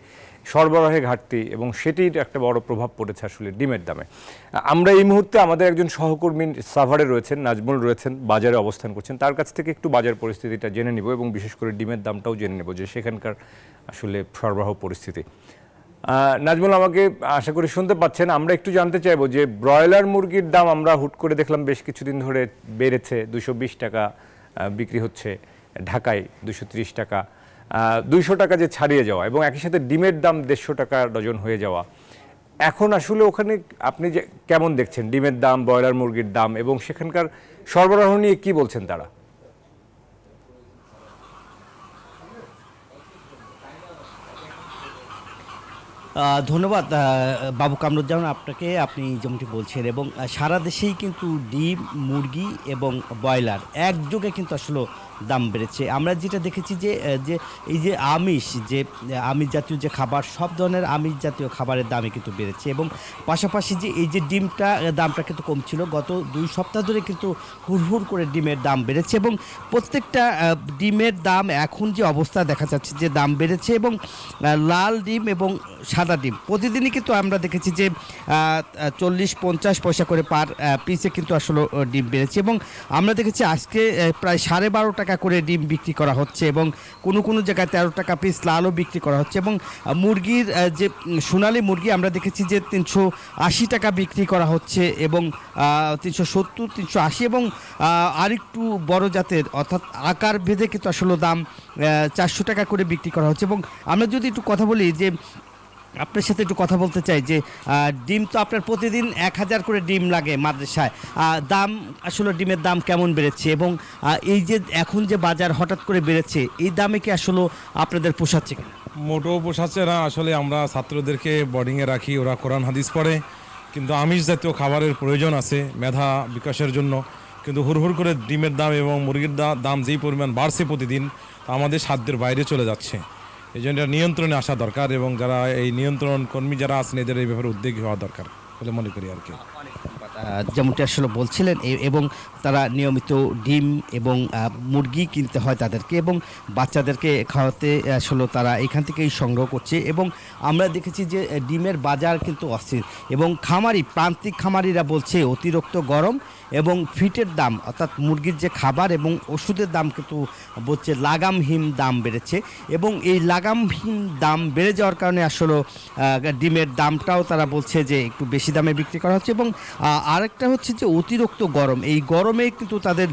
সরবরাহে ঘাটতি, এবং সেটির একটা বড় প্রভাব পড়েছে আসলে ডিমের দামে। আমরা এই মুহূর্তে আমাদের একজন সহকর্মী সাভারে রয়েছেন, নাজমুল রয়েছেন, বাজারে অবস্থান করছেন, তার কাছ থেকে একটু বাজার পরিস্থিতিটা জেনে নিব এবং বিশেষ করে ডিমের দামটাও জেনে নেব যে সেখানকার আসলে সরবরাহ পরিস্থিতি। নাজমুল, আমাকে আশা করি শুনতে পাচ্ছেন। আমরা একটু জানতে চাইবো যে ব্রয়লার মুরগির দাম আমরা হুট করে দেখলাম বেশ কিছুদিন ধরে বেড়েছে, 220 টাকা বিক্রি হচ্ছে ঢাকায়, 230 টাকা, 200 টাকা যে ছাড়িয়ে যাওয়া, এবং একই সাথে ডিমের দাম 150 টাকা ডজন হয়ে যাওয়া। এখন আসলে ওখানে আপনি যে কেমন দেখছেন ডিমের দাম, ব্রয়লার মুরগির দাম, এবং সেখানকার সরবরাহ নিয়ে কি বলছেন তারা? ধন্যবাদ বাবু কামরুজ্জামান আপনাকে। আপনি যেমনটি বলছেন, এবং সারা দেশেই কিন্তু ডিম, মুরগি এবং ব্রয়লার একযোগে কিন্তু আসলে দাম বেড়েছে। আমরা যেটা দেখেছি যে এই যে আমিষ জাতীয় যে খাবার, সব ধরনের আমিষ জাতীয় খাবারের দামই কিন্তু বেড়েছে, এবং পাশাপাশি যে এই যে দামটা কিন্তু কম ছিল, গত 2 সপ্তাহ ধরে কিন্তু হুড়হুড় করে ডিমের দাম বেড়েছে, এবং প্রত্যেকটা ডিমের দাম এখন যে অবস্থা দেখা যাচ্ছে যে দাম বেড়েছে, এবং লাল ডিম এবং সাদা ডিম প্রতিদিনই কিন্তু আমরা দেখেছি যে 40-50 পয়সা করে পার পিসে কিন্তু আসলে ডিম বেড়েছে, এবং আমরা দেখেছি আজকে প্রায় 12.5 টাকা টাকা করে ডিম বিক্রি করা হচ্ছে এবং কোনো কোনো জায়গায় 13 টাকা পিস লালও বিক্রি করা হচ্ছে এবং মুরগির যে সোনালী মুরগি আমরা দেখেছি যে 380 টাকা বিক্রি করা হচ্ছে এবং 370, 380 এবং আরেকটু বড় জাতের অর্থাৎ আকার ভেদে কিন্তু আসলে দাম 400 টাকা করে বিক্রি করা হচ্ছে। এবং আমরা যদি একটু কথা বলি যে আপনার সাথে একটু কথা বলতে চাই যে ডিম তো আপনার প্রতিদিন 1000 করে ডিম লাগে মাদ্রাসায়, দাম আসলে ডিমের দাম কেমন বেড়েছে এবং এই যে এখন যে বাজার হঠাৎ করে বেড়েছে এই দামে কি আসলে আপনাদের পোষাচ্ছে কিনা? মোটেও পোষাচ্ছে না। আসলে আমরা ছাত্রদেরকে বোর্ডিংয়ে রাখি, ওরা কোরআন হাদিস পড়ে, কিন্তু আমিষ জাতীয় খাবারের প্রয়োজন আছে মেধা বিকাশের জন্য। কিন্তু হুড়হুড় করে ডিমের দাম এবং মুরগির দাম যেই পরিমাণ বাড়ছে প্রতিদিন, তা আমাদের সাধ্যের বাইরে চলে যাচ্ছে। এই জন্য নিয়ন্ত্রণে আসা দরকার এবং যারা এই নিয়ন্ত্রণ কর্মী যারা আছেন এদের এই ব্যাপারে উদ্যোগী হওয়া দরকার বলে মনে করি আর কি। যেমনটি আসলে বলছিলেন এবং তারা নিয়মিত ডিম এবং মুরগি কিনতে হয় তাদেরকে এবং বাচ্চাদেরকে খাওয়াতে আসলে তারা এখান থেকেই সংগ্রহ করছে এবং আমরা দেখেছি যে ডিমের বাজার কিন্তু অস্থির এবং প্রান্তিক খামারিরা বলছে অতিরিক্ত গরম এবং ফিটের দাম অর্থাৎ মুরগির যে খাবার এবং ওষুধের দাম কিন্তু বলছে লাগামহীন দাম বেড়েছে এবং এই লাগামহীন দাম বেড়ে যাওয়ার কারণে আসলে ডিমের দামটাও তারা বলছে যে একটু বেশি দামে বিক্রি করা হচ্ছে এবং আরেকটা হচ্ছে যে অতিরিক্ত গরম, এই গরমে কিন্তু তাদের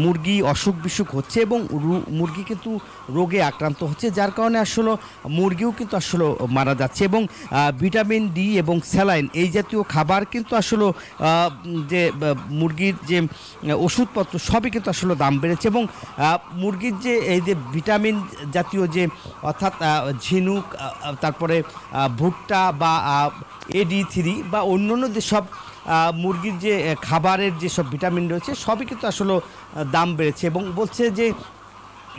মুরগি অসুখ বিসুখ হচ্ছে এবং মুরগি কিন্তু রোগে আক্রান্ত হচ্ছে, যার কারণে আসলে মুরগিও কিন্তু আসলে মারা যাচ্ছে এবং ভিটামিন ডি এবং স্যালাইন এই জাতীয় খাবার কিন্তু আসলে যে মুরগির যে ওষুধপত্র সবই কিন্তু আসলে দাম বেড়েছে এবং মুরগির যে এই যে ভিটামিন জাতীয় যে অর্থাৎ ঝিনুক, তারপরে ভুট্টা বা AD3 বা অন্যান্য যেসব মুরগির যে খাবারের যেসব ভিটামিন রয়েছে সবই কিন্তু আসলে দাম বেড়েছে এবং বলছে যে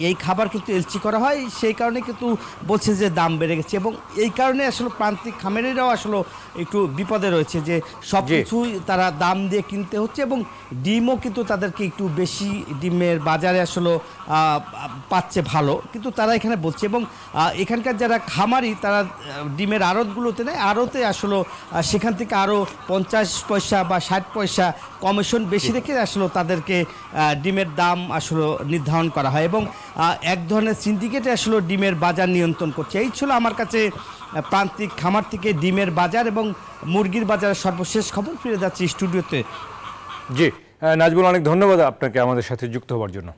এই খাবার কিন্তু এলচি করা হয়, সেই কারণে কিন্তু বলছে যে দাম বেড়ে গেছে এবং এই কারণে আসলে প্রান্তিক খামারিরাও আসলে একটু বিপদে রয়েছে যে সব কিছুই তারা দাম দিয়ে কিনতে হচ্ছে এবং ডিমও কিন্তু তাদেরকে একটু বেশি ডিমের বাজারে আসলে পাচ্ছে ভালো, কিন্তু তারা এখানে বলছে এবং এখানকার যারা খামারি তারা ডিমের আড়তগুলোতে নেয়, আড়তে আসলে সেখান থেকে আরও 50 পয়সা বা 60 পয়সা কমিশন বেশি রেখে আসলে তাদেরকে ডিমের দাম আসলে নির্ধারণ করা হয় এবং এক ধরনের সিন্ডিকেটে আসলে ডিমের বাজার নিয়ন্ত্রণ করছে। এই ছিল আমার কাছে প্রান্তিক খামার থেকে ডিমের বাজার এবং মুরগির বাজারের সর্বশেষ খবর। ফিরে যাচ্ছি স্টুডিওতে। জি নাজমুল, অনেক ধন্যবাদ আপনাকে আমাদের সাথে যুক্ত হওয়ার জন্য।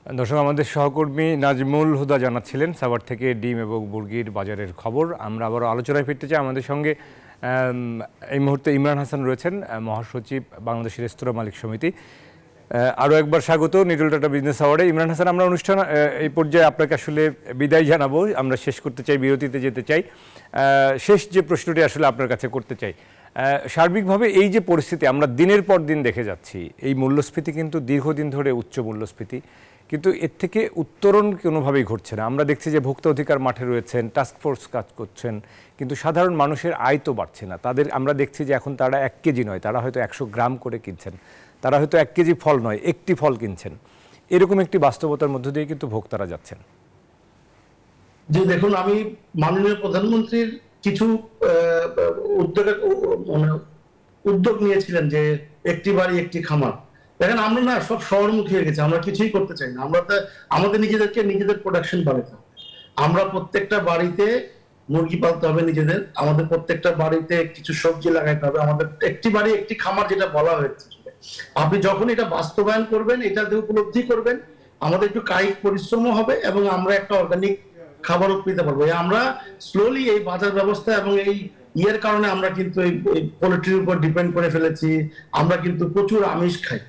দর্শক, আমাদের সহকর্মী নাজমুল হুদা জানাচ্ছিলেন সাভার থেকে ডিম এবং মুরগির বাজারের খবর। আমরা আবারও আলোচনায় ফিরতে চাই। আমাদের সঙ্গে এই মুহূর্তে ইমরান হাসান রয়েছেন, মহাসচিব বাংলাদেশ রেস্তোরাঁ মালিক সমিতি। আরও একবার স্বাগত নিটল টাটা বিজনেস আওয়ার্ডে। ইমরান হাসান, আমরা অনুষ্ঠান এই পর্যায়ে আপনাকে আসলে বিদায় জানাবো, আমরা শেষ করতে চাই, বিরতিতে যেতে চাই। শেষ যে প্রশ্নটি আসলে আপনার কাছে করতে চাই, সার্বিকভাবে এই যে পরিস্থিতি আমরা দিনের পর দিন দেখে যাচ্ছি, এই মূল্যস্ফীতি কিন্তু দীর্ঘদিন ধরে উচ্চ মূল্যস্ফীতি, কিন্তু এর থেকে উত্তরণ কোনোভাবেই ঘটছে না। আমরা দেখছি যে ভোক্তা অধিকার মাঠে রয়েছেন, টাস্কফোর্স কাজ করছেন, কিন্তু সাধারণ মানুষের আয় তো বাড়ছে না। তাদের আমরা দেখছি যে এখন তারা 1 কেজি নয়, তারা হয়তো 100 গ্রাম করে কিনছেন, তারা হয়তো 1 কেজি ফল নয়, একটি ফল কিনছেন। এরকম একটি বাস্তবতার মধ্য দিয়ে কিন্তু ভোক্তারা যাচ্ছেন। যে দেখুন, আমি মাননীয় প্রধানমন্ত্রীর কিছু উদ্যোগ নিয়েছিলেন যে একটি বাড়ি একটি খামার। দেখেন, আমরা না সব শহরমুখী হয়ে গেছি, আমরা কিছুই করতে চাই না। আমরা তো আমাদের নিজেদের প্রোডাকশন বাড়াতে হবে। আমরা প্রত্যেকটা বাড়িতে মুরগি পালতে হবে নিজেদের, আমাদের প্রত্যেকটা বাড়িতে কিছু সবজি লাগাইতে হবে, আমাদের একটি বাড়ি একটি খামার যেটা বলা হয়েছে। আপনি যখন এটা বাস্তবায়ন করবেন, এটাতে উপলব্ধি করবেন, আমাদের একটু কায়িক পরিশ্রমও হবে এবং আমরা একটা অর্গানিক খাবারও পেতে পারবো। আমরা স্লোলি এই বাজার ব্যবস্থা এবং এই ইয়ের কারণে আমরা কিন্তু এই পোল্ট্রির উপর ডিপেন্ড করে ফেলেছি। আমরা কিন্তু প্রচুর আমিষ খাই।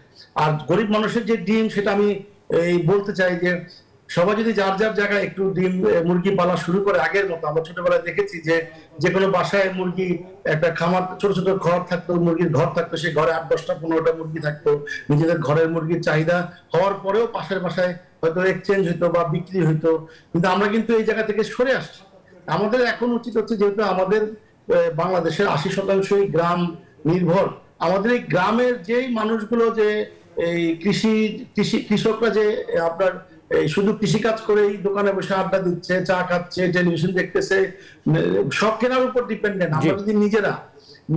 আর গরিব মানুষের যে ডিম, সেটা আমি বলতে চাই যে সবাই যদি যার যার জায়গায় একটু ডিম মুরগি পালা শুরু করে আগের মতো। আমরা ছোটবেলায় দেখেছি যে কোনো বাসায় মুরগি একটা খামার, ছোট ছোট ঘর থাকতো, মুরগির ঘর থাকতো, সেই ঘরে 8, 10টা 15টা মুরগি থাকতো। নিজেদের ঘরের মুরগির চাহিদা হওয়ার পরেও পাশের বাসায় হয়তো এক্সচেঞ্জ হইতো বা বিক্রি হইতো, কিন্তু আমরা কিন্তু এই জায়গা থেকে সরে আসছি। আমাদের এখন উচিত হচ্ছে, যেহেতু আমাদের বাংলাদেশের 80% গ্রাম নির্ভর, আমাদের এই গ্রামের যেই মানুষগুলো যে এই কৃষকরা যে আপনার শুধু কৃষিকাজ করে এই দোকানে বসে আড্ডা দিচ্ছে, চা খাচ্ছে, টেলিভিশন দেখতেছে, সব কেনার উপর ডিপেন্ডেন্ট। আমরা যদি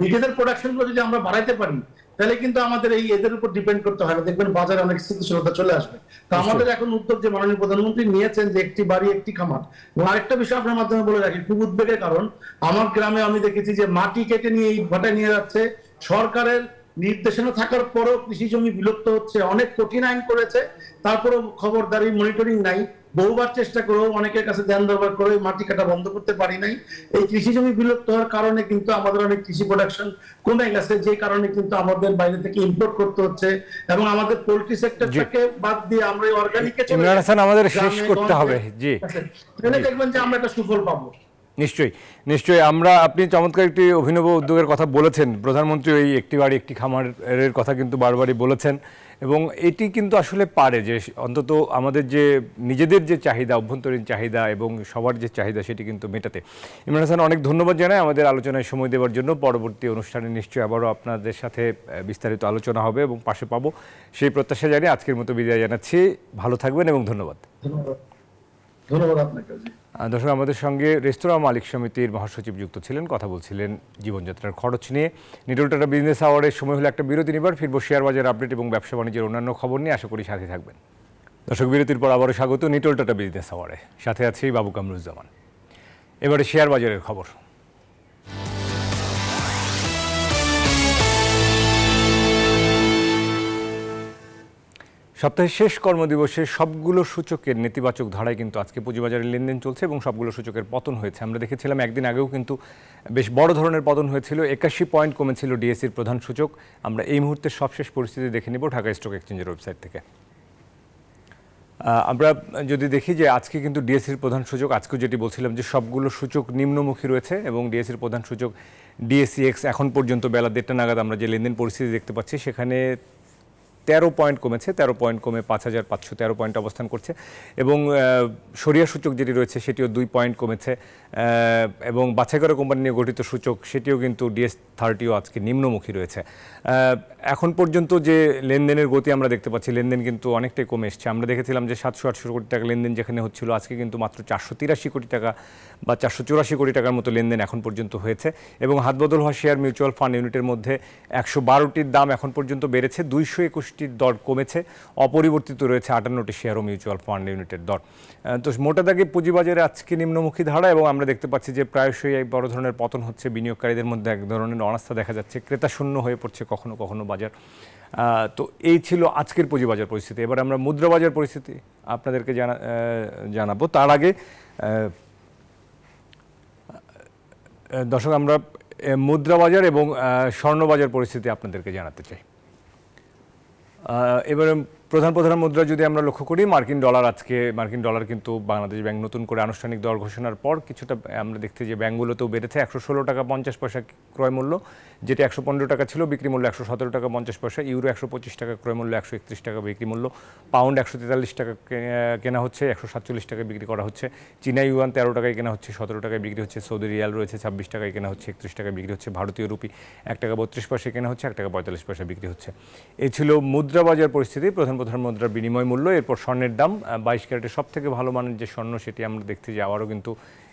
নিজেদের প্রোডাকশন গুলো যদি আমরা বাড়াইতে পারি, তাহলে কিন্তু আমাদের এই এদের উপর ডিপেন্ড করতে হয় না, দেখবেন বাজারে অনেক স্থিতিশীলতা চলে আসবে। তো আমাদের এখন উদ্যোগ যে মাননীয় প্রধানমন্ত্রী নিয়েছেন যে একটি বাড়ি একটি খামার। এবং আরেকটা বিষয় আপনার মাধ্যমে বলে রাখি, খুব উদ্বেগের কারণ আমার গ্রামে আমি দেখেছি যে মাটি কেটে নিয়ে ইট ভাটায় নিয়ে যাচ্ছে, সরকারের নির্দেশনা থাকার পরেও কৃষি জমি বিলুপ্ত হচ্ছে, অনেক কঠিন আইন করেছে, তারপরেও খবরদারি মনিটরিং নাই। বহুবার চেষ্টা করেও অনেকের কাছে ধ্যান দরবার করে মাটি কাটা বন্ধ করতে পারি নাই। এই কৃষি জমি বিলুপ্ত হওয়ার কারণে কিন্তু আমাদের অনেক কৃষি প্রোডাকশন কমে গেছে, যে কারণে কিন্তু আমাদের বাইরে থেকে ইম্পোর্ট করতে হচ্ছে এবং আমাদের পোল্ট্রি সেক্টরটাকে বাদ দিয়ে আমরা অর্গানিকে চলে ইমরান হাসান, আমাদের শেষ করতে হবে। জি, তাহলে দেখবেন যে আমরা একটা সুফল পাবো। নিশ্চয়ই আপনি চমৎকার একটি অভিনব উদ্যোগের কথা বলেছেন। প্রধানমন্ত্রী এই একটি বাড়ি একটি খামারের কথা কিন্তু বারবারই বলেছেন এবং এটি কিন্তু আসলে পারে যে অন্তত আমাদের যে নিজেদের যে চাহিদা, অভ্যন্তরীণ চাহিদা এবং সবার যে চাহিদা সেটি কিন্তু মেটাতে। ইমরান হাসান, অনেক ধন্যবাদ জানাই আমাদের আলোচনায় সময় দেওয়ার জন্য। পরবর্তী অনুষ্ঠানে নিশ্চয়ই আবারও আপনাদের সাথে বিস্তারিত আলোচনা হবে এবং পাশে পাবো সেই প্রত্যাশা জানিয়ে আজকের মতো বিদায় জানাচ্ছি। ভালো থাকবেন এবং ধন্যবাদ। ধন্যবাদ আপনাকে। দর্শক, আমাদের সঙ্গে রেস্তোরাঁ মালিক সমিতির মহাসচিব যুক্ত ছিলেন, কথা বলছিলেন জীবনযাত্রার খরচ নিয়ে। নিটল টাটা বিজনেস আওয়ারের সময় হলে একটা বিরতি নিবার, ফিরবো শেয়ার বাজার আপডেট এবং ব্যবসা বাণিজ্যের অন্যান্য খবর নিয়ে। আশা করি সাথে থাকবেন। দর্শক, বিরতির পর আবারও স্বাগত নিটল টাটা বিজনেস আওয়ারে। সাথে আছি বাবু কামরুজ্জামান। এবারে শেয়ার বাজারের খবর। সপ্তাহের শেষ কর্মদিবসে সবগুলো সূচকের নেতিবাচক ধারায় কিন্তু আজকে পুঁজিবাজারে লেনদেন চলছে এবং সবগুলো সূচকের পতন হয়েছে। আমরা দেখেছিলাম একদিন আগেও কিন্তু বেশ বড় ধরনের পতন হয়েছিল, 81 পয়েন্ট কমেছিল ডিএসসির প্রধান সূচক। আমরা এই মুহূর্তে সবশেষ পরিস্থিতি দেখে নিব ঢাকা স্টক এক্সচেঞ্জের ওয়েবসাইট থেকে। আমরা যদি দেখি যে আজকে কিন্তু ডিএসসির প্রধান সূচক, আজকেও যেটি বলছিলাম যে সবগুলো সূচক নিম্নমুখী রয়েছে এবং ডিএসসির প্রধান সূচক ডিএসসিএক্স এখন পর্যন্ত বেলা 1:30 নাগাদ আমরা যে লেনদেন পরিস্থিতি দেখতে পাচ্ছি সেখানে 13 পয়েন্ট কমেছে, 13 পয়েন্ট কমে 5513 পয়েন্ট অবস্থান করছে এবং সরিয়া সূচক যেটি রয়েছে সেটিও 2 পয়েন্ট কমেছে এবং বাছাই করা কোম্পানি নিয়ে গঠিত সূচক সেটিও কিন্তু DS30ও আজকে নিম্নমুখী রয়েছে। এখন পর্যন্ত যে লেনদেনের গতি আমরা দেখতে পাচ্ছি, লেনদেন কিন্তু অনেকটাই কমে এসছে। আমরা দেখেছিলাম যে 700-800 কোটি টাকা লেনদেন যেখানে হচ্ছিল, আজকে কিন্তু মাত্র 483 কোটি টাকা বা 484 কোটি টাকার মতো লেনদেন এখন পর্যন্ত হয়েছে এবং হাতবদল হওয়া শেয়ার মিউচুয়াল ফান্ড ইউনিটের মধ্যে 112টির দাম এখন পর্যন্ত বেড়েছে, 221টির দর কমেছে, অপরিবর্তিত রয়েছে 58টি শেয়ার ও মিউচুয়াল ফান্ড ইউনিটের দর। তো মোটা দাগে পুঁজিবাজারে আজকে নিম্নমুখী ধারা এবং আমরা দেখতে পাচ্ছি যে প্রায়শই এক বড় ধরনের পতন হচ্ছে, বিনিয়োগকারীদের মধ্যে এক ধরনের অনাস্থা দেখা যাচ্ছে, ক্রেতা শূন্য হয়ে পড়ছে কখনো কখনো বাজার। তো এই ছিল আজকের পুঁজিবাজার পরিস্থিতি। এবার আমরা মুদ্রাবাজার পরিস্থিতি আপনাদেরকে জানাবো। তার আগে দর্শক, আমরা মুদ্রাবাজার এবং স্বর্ণবাজার পরিস্থিতি আপনাদেরকে জানাতে চাই। এবারে প্রধান মুদ্রা যদি আমরা লক্ষ্য করি, মার্কিন ডলার কিন্তু বাংলাদেশ ব্যাংক নতুন করে আনুষ্ঠানিক দর ঘোষণার পর কিছুটা আমরা দেখতে যে ব্যাংকগুলোতেও বেড়েছে। 116 টাকা 50 পয়সা ক্রয় মূল্য, যেটি 115 টাকা ছিল, বিক্রি মূল্য 117 টাকা 50 পয়সা। ইউরো 125 টাকা ক্রয় মূল্য, 131 টাকা বিক্রি মূল্য। পাউন্ড 143 টাকা কেনা হচ্ছে, 147 টাকায় বিক্রি করা হচ্ছে। চীনা ইউয়ান 13 টাকায় কেনা হচ্ছে, 17 টাকায় বিক্রি হচ্ছে। সৌদি রিয়াল রয়েছে 26 টাকায় কেনা হচ্ছে, 31 টাকায় বিক্রি হচ্ছে। ভারতীয় রুপি 1 টাকা 32 পয়সায় কেনা হচ্ছে, 1 টাকা 45 পয়সা বিক্রি হচ্ছে। এই ছিল মুদ্রাবাজার পরিস্থিতি, প্রধান মুদ্রার বিনিময় মূল্য। এরপর স্বর্ণের দাম, 22 ক্যারেটের সব থেকে ভালো মানের যে স্বর্ণ সেটি আমরা দেখতে যে আবারও কিন্তু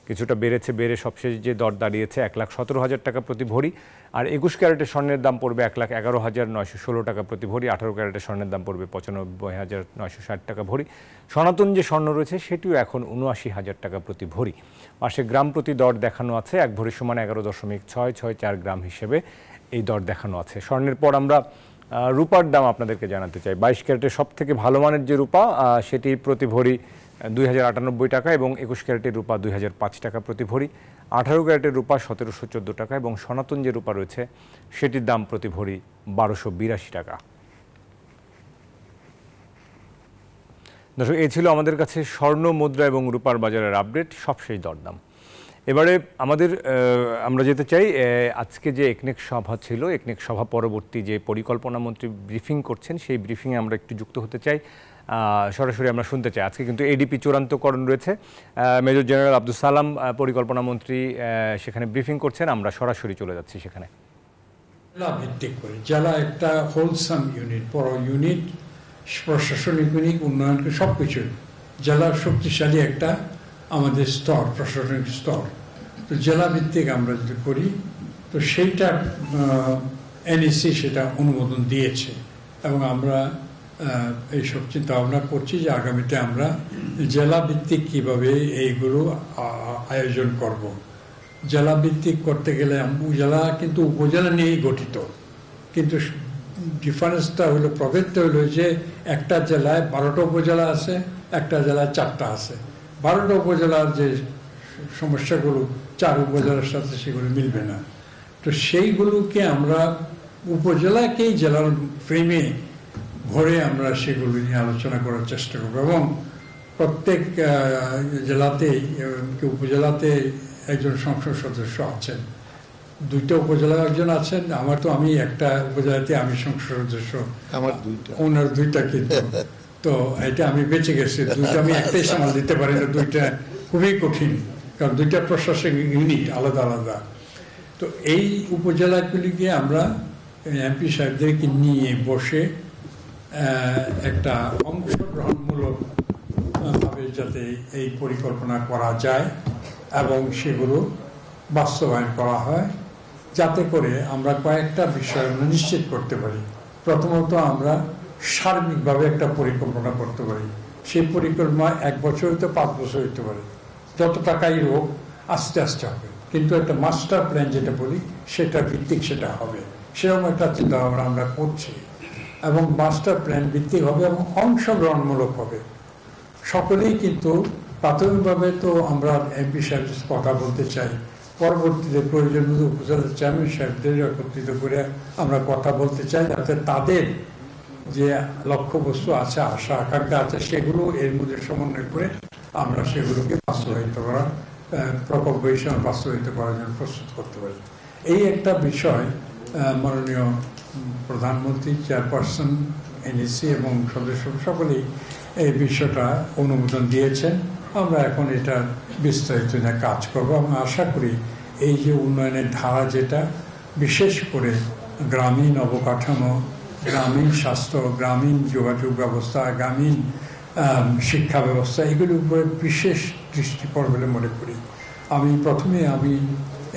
কিছুটা বেড়ে সবশেষ যে দর দাঁড়িয়েছে 1,17,000 টাকা প্রতি ভরি। আর 21 ক্যারেটের স্বর্ণের দাম পড়বে 1,11,916 টাকা প্রতি ভরি। 18 ক্যারেটের স্বর্ণের দাম পড়বে 95,960 টাকা ভরি। সনাতন যে স্বর্ণ রয়েছে সেটিও এখন 79,000 টাকা প্রতি ভরি। পাশে গ্রাম প্রতি দর দেখানো আছে, 1 ভরি সমান 11.664 গ্রাম হিসেবে এই দর দেখানো আছে। স্বর্ণের পর আমরা রূপার দাম আপনাদেরকে জানাতে চাই। 22 ক্যারেটের সব থেকে ভালো মানের যে রূপা সেটি প্রতি ভরি 2,098 টাকা এবং 21 ক্যারেটের রূপা 2,005 টাকা প্রতি ভরি। 18 ক্যারেটের রূপা 1,714 টাকা এবং সনাতন যে রূপা রয়েছে সেটির দাম প্রতি ভরি 1,282 টাকা। দর্শক, এই ছিল আমাদের কাছে স্বর্ণ, মুদ্রা এবং রূপার বাজারের আপডেট, সবশেষ দরদাম। এবারে আমরা যেতে চাই আজকে যে একনেক সভা ছিল, একনেক সভা পরবর্তী যে পরিকল্পনা মন্ত্রী ব্রিফিং করছেন সেই ব্রিফিংয়ে আমরা একটু যুক্ত হতে চাই, সরাসরি আমরা শুনতে চাই। আজকে কিন্তু এডিপি চূড়ান্তকরণ রয়েছে, মেজর জেনারেল আব্দুল সালাম পরিকল্পনা মন্ত্রী সেখানে ব্রিফিং করছেন। আমরা সরাসরি চলে যাচ্ছি সেখানে। জেলা ভিত্তিক করে, জেলা একটা হোলসাম ইউনিট, বড় ইউনিট, প্রশাসনিক ইউনিট, উন্নয়ন সব কিছু, জেলার শক্তিশালী একটা আমাদের স্তর, প্রশাসনিক স্তর। তো জেলা ভিত্তিক আমরা যদি করি তো সেইটা NEC সেটা অনুমোদন দিয়েছে এবং আমরা এইসব চিন্তা ভাবনা করছি যে আগামীতে আমরা জেলা ভিত্তিক কীভাবে এইগুলো আয়োজন করব। জেলা ভিত্তিক করতে গেলে জেলা কিন্তু উপজেলা নিয়েই গঠিত, কিন্তু ডিফারেন্সটা হলো, প্রভেদটা হলো যে একটা জেলায় 12টা উপজেলা আছে, একটা জেলায় 4টা আছে। 12টা উপজেলার যে সমস্যাগুলো 4 উপজেলার সাথে সেগুলো মিলবে না। তো সেইগুলোকে আমরা উপজেলাকেই জেলার ফ্রেমে ভরে আমরা সেগুলো নিয়ে আলোচনা করার চেষ্টা করব এবং প্রত্যেক জেলাতেই উপজেলাতে একজন সংসদ সদস্য আছেন, 2টা উপজেলা একজন আছেন। আমি একটা উপজেলাতে আমি সংসদ সদস্য, আমার 2টা, ওনার 2টা, কিন্তু তো এটা আমি বেঁচে গেছি। 2টা আমি একটাই সামাল দিতে পারি না, 2টা খুবই কঠিন, কারণ 2টা প্রশাসনিক ইউনিট আলাদা আলাদা। তো এই উপজেলাগুলিকে আমরা MP সাহেবদেরকে নিয়ে বসে একটা অংশগ্রহণমূলক ভাবে যাতে এই পরিকল্পনা করা যায় এবং সেগুলো বাস্তবায়ন করা হয়, যাতে করে আমরা কয়েকটা বিষয় নিশ্চিত করতে পারি। প্রথমত আমরা সার্বিকভাবে একটা পরিকল্পনা করতে পারি। সেই পরিকল্পনা 1 বছর হইতে 5 বছর হইতে পারে, যত টাকাই হোক আস্তে আস্তে হবে, কিন্তু একটা মাস্টার প্ল্যান যেটা বলি সেটা ভিত্তিক সেটা হবে, সেরকম একটা চিন্তা ভাবনা আমরা করছি। এবং মাস্টার প্ল্যান ভিত্তিক হবে এবং অংশগ্রহণমূলক হবে। সকলেই কিন্তু প্রাথমিকভাবে তো আমরা MP সাহেবের কথা বলতে চাই, পরবর্তীতে প্রয়োজন মতো উপজেলা চেয়ারম্যান সাহেবদের একত্রিত করে আমরা কথা বলতে চাই, যাতে তাদের যে লক্ষ্যবস্তু আছে, আশা আকাঙ্ক্ষা আছে, সেগুলো এর মধ্যে সমন্বয় করে আমরা সেগুলোকে বাস্তবায়িত করার প্রকল্প হিসেবে বাস্তবায়িত করার জন্য প্রস্তুত করতে পারি। এই একটা বিষয় মাননীয় প্রধানমন্ত্রী, চেয়ারপারসন, NEC এবং সদস্য সকলেই এই বিষয়টা অনুমোদন দিয়েছেন। আমরা এখন এটা বিস্তারিত নিয়ে কাজ করব এবং আশা করি এই যে উন্নয়নের ধারা, যেটা বিশেষ করে গ্রামীণ অবকাঠামো, গ্রামীণ স্বাস্থ্য, গ্রামীণ যোগাযোগ ব্যবস্থা, গ্রামীণ শিক্ষা ব্যবস্থা, এগুলির উপরে বিশেষ দৃষ্টি পড়বে বলে মনে করি। আমি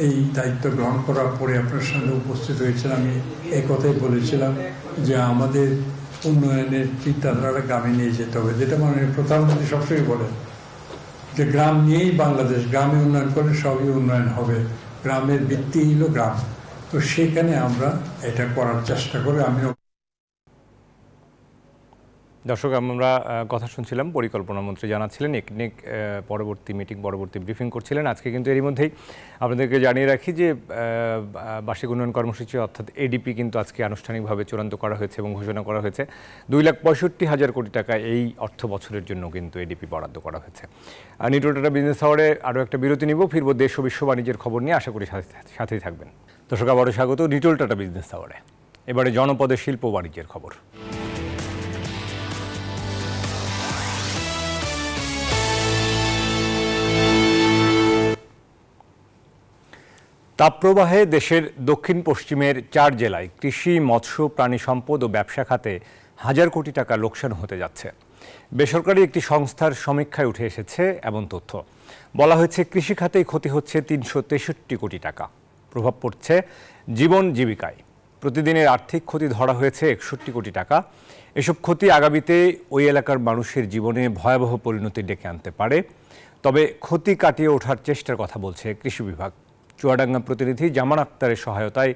এই দায়িত্ব গ্রহণ করার পরে আপনার সঙ্গে উপস্থিত হয়েছিলাম, আমি এই কথাই বলেছিলাম যে আমাদের উন্নয়নের চিন্তাধারাটা গ্রামে নিয়ে যেতে হবে, যেটা মাননীয় প্রধানমন্ত্রী সবসময় বলেন যে গ্রাম নিয়েই বাংলাদেশ, গ্রামে উন্নয়ন করলে সবই উন্নয়ন হবে, গ্রামের ভিত্তি হলো গ্রাম। তো সেখানে আমরা এটা করার চেষ্টা করি। দর্শক, আমরা কথা শুনছিলাম, পরিকল্পনা মন্ত্রী জানাচ্ছিলেন একনিক পরবর্তী মিটিং, পরবর্তী ব্রিফিং করছিলেন আজকে। কিন্তু এরই মধ্যেই আপনাদেরকে জানিয়ে রাখি যে বার্ষিক উন্নয়ন কর্মসূচি অর্থাৎ ADP কিন্তু আজকে আনুষ্ঠানিকভাবে চূড়ান্ত করা হয়েছে এবং ঘোষণা করা হয়েছে। 2,65,000 কোটি টাকা এই অর্থ বছরের জন্য কিন্তু ADP বরাদ্দ করা হয়েছে। নিউট্রাল ডাটা বিজনেস আওয়ারে আরও একটা বিরতি নিব, ফিরব দেশ ও বিশ্ব বাণিজ্যের খবর নিয়ে। আশা করি সাথেই থাকবেন। দর্শক, আবারও স্বাগত নিউট্রাল ডাটা বিজনেস আওয়ারে। এবারে জনপদের শিল্প বাণিজ্যের খবর। তাপপ্রবাহে দেশের দক্ষিণ পশ্চিমের 4 জেলায় কৃষি, মৎস্য, প্রাণী সম্পদ ও ব্যবসা খাতে 1,000 কোটি টাকা লোকসান হতে যাচ্ছে। বেসরকারি একটি সংস্থার সমীক্ষায় উঠে এসেছে এমন তথ্য। বলা হয়েছে কৃষি খাতেই ক্ষতি হচ্ছে 363 কোটি টাকা। প্রভাব পড়ছে জীবন জীবিকায়। প্রতিদিনের আর্থিক ক্ষতি ধরা হয়েছে 61 কোটি টাকা। এসব ক্ষতি আগামীতে ওই এলাকার মানুষের জীবনে ভয়াবহ পরিণতি ডেকে আনতে পারে। তবে ক্ষতি কাটিয়ে ওঠার চেষ্টার কথা বলছে কৃষি বিভাগ। চুয়াডাঙ্গা প্রতিনিধি জামান আক্তারের সহায়তায়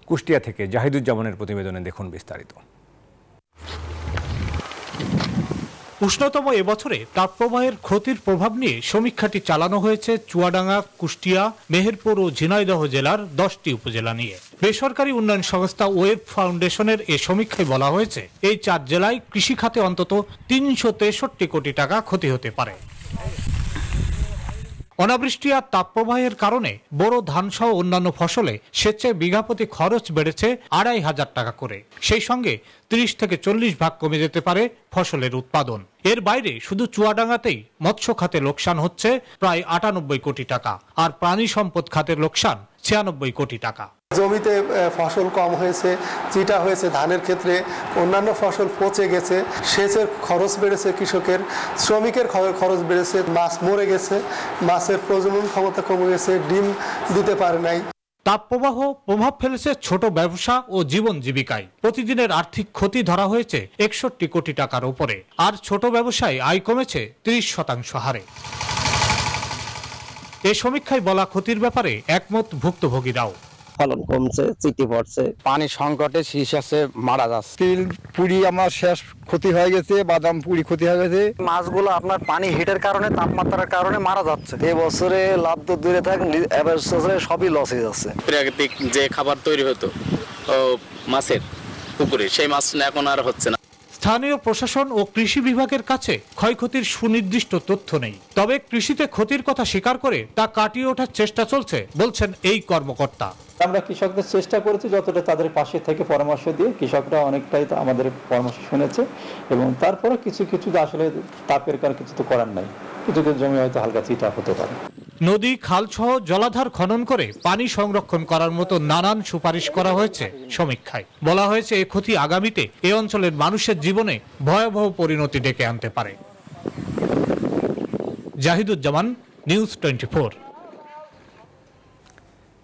কুষ্টিয়া থেকে জাহিদুজ্জামানের প্রতিবেদনে দেখুন বিস্তারিত। উষ্ণতম এবছরে তাপপ্রবাহের ক্ষতির প্রভাব নিয়ে সমীক্ষাটি চালানো হয়েছে চুয়াডাঙ্গা, কুষ্টিয়া, মেহেরপুর ও ঝিনাইদহ জেলার 10টি উপজেলা নিয়ে। বেসরকারি উন্নয়ন সংস্থা ওয়েব ফাউন্ডেশনের এই সমীক্ষায় বলা হয়েছে এই 4 জেলায় কৃষি খাতে অন্তত 363 কোটি টাকা ক্ষতি হতে পারে। অনাবৃষ্টি আর তাপপ্রবাহের কারণে বোরো, ধান সহ অন্যান্য ফসলে স্বেচ্ছায় বিঘাপ্রতি খরচ বেড়েছে 2,500 টাকা করে। সেই সঙ্গে 30 থেকে 40 ভাগ কমে যেতে পারে ফসলের উৎপাদন। এর বাইরে শুধু চুয়াডাঙ্গাতেই মৎস্য খাতে লোকসান হচ্ছে প্রায় 98 কোটি টাকা, আর প্রাণী সম্পদ খাতের লোকসান 96 কোটি টাকা। জমিতে ফসল কম হয়েছে, চিটা হয়েছে ধানের ক্ষেত্রে, অন্যান্য ফসল পচে গেছে, সেচের খরচ বেড়েছে, কৃষকের শ্রমিকের খরচ বেড়েছে, মাছ মরে গেছে, মাছের প্রজনন ক্ষমতা কমে গেছে, ডিম দিতে পারে নাই। তাপপ্রবাহ প্রভাব ফেলেছে ছোট ব্যবসা ও জীবন জীবিকায়। প্রতিদিনের আর্থিক ক্ষতি ধরা হয়েছে 61 কোটি টাকার উপরে, আর ছোট ব্যবসায় আয় কমেছে 30% হারে। এ সমীক্ষায় বলা ক্ষতির ব্যাপারে একমত ভুক্তভোগীরাও। ফলন কমছে, চিটি পড়ছে, পানি সংকটে শীষে মারা যাচ্ছে। তিল পুরি আমার শেষ ক্ষতি হয়ে গেছে, বাদাম পুরি ক্ষতি হয়ে গেছে। মাছগুলো আপনার পানি হিটের কারণে, তাপমাত্রার কারণে মারা যাচ্ছে। এই বছরে লাভ তো দূরে থাক, সবই লস হয়ে যাচ্ছে। প্রাকৃতিক যে খাবার তৈরি হতো মাছের পুকুরে, সেই মাছ এখন আর হচ্ছে না। স্থানীয় প্রশাসন ও কৃষি বিভাগের কাছে ক্ষয়ক্ষতির সুনির্দিষ্ট তথ্য নেই, তবে কৃষিতে ক্ষতির কথা স্বীকার করে তা কাটিয়ে ওঠার চেষ্টা চলছে বলছেন এই কর্মকর্তা। আমরা কৃষকদের চেষ্টা করেছি যতটা তাদের পাশে থেকে পরামর্শ দিয়ে, কৃষকরা অনেকটাই আমাদের পরামর্শ শুনেছে এবং তারপরে কিছু আসলে তাপের কারণে কিছু তো করার নাই, কিছু জমি হয়তো হালকা চিটা হতে পারে। নদী, খাল সহ জলাধার খনন করে পানি সংরক্ষণ করার মতো নানান সুপারিশ করা হয়েছে সমীক্ষায়। বলা হয়েছে এই ক্ষতি আগামীতে এই অঞ্চলের মানুষের জীবনে ভয়াবহ পরিণতি ডেকে আনতে পারে। জাহিদুজ্জামান, নিউজ 24।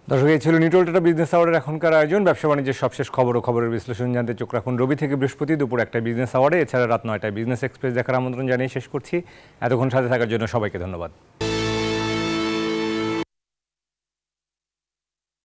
দর্শক, এই ছিল নিউট্রাল ডেটা বিজনেস আওয়ারের এখনকার আয়োজন। ব্যবসা বাণিজ্যের সবশেষ খবর ও খবরের বিশ্লেষণ জানতে চোখ রাখুন রবি থেকে বৃহস্পতি দুপুর 1টায় বিজনেস আওয়ারে। এছাড়া রাত 9টায় বিজনেস এক্সপ্রেস দেখার আমন্ত্রণ জানিয়ে শেষ করছি। এতক্ষণ সাথে থাকার জন্য সবাইকে ধন্যবাদ।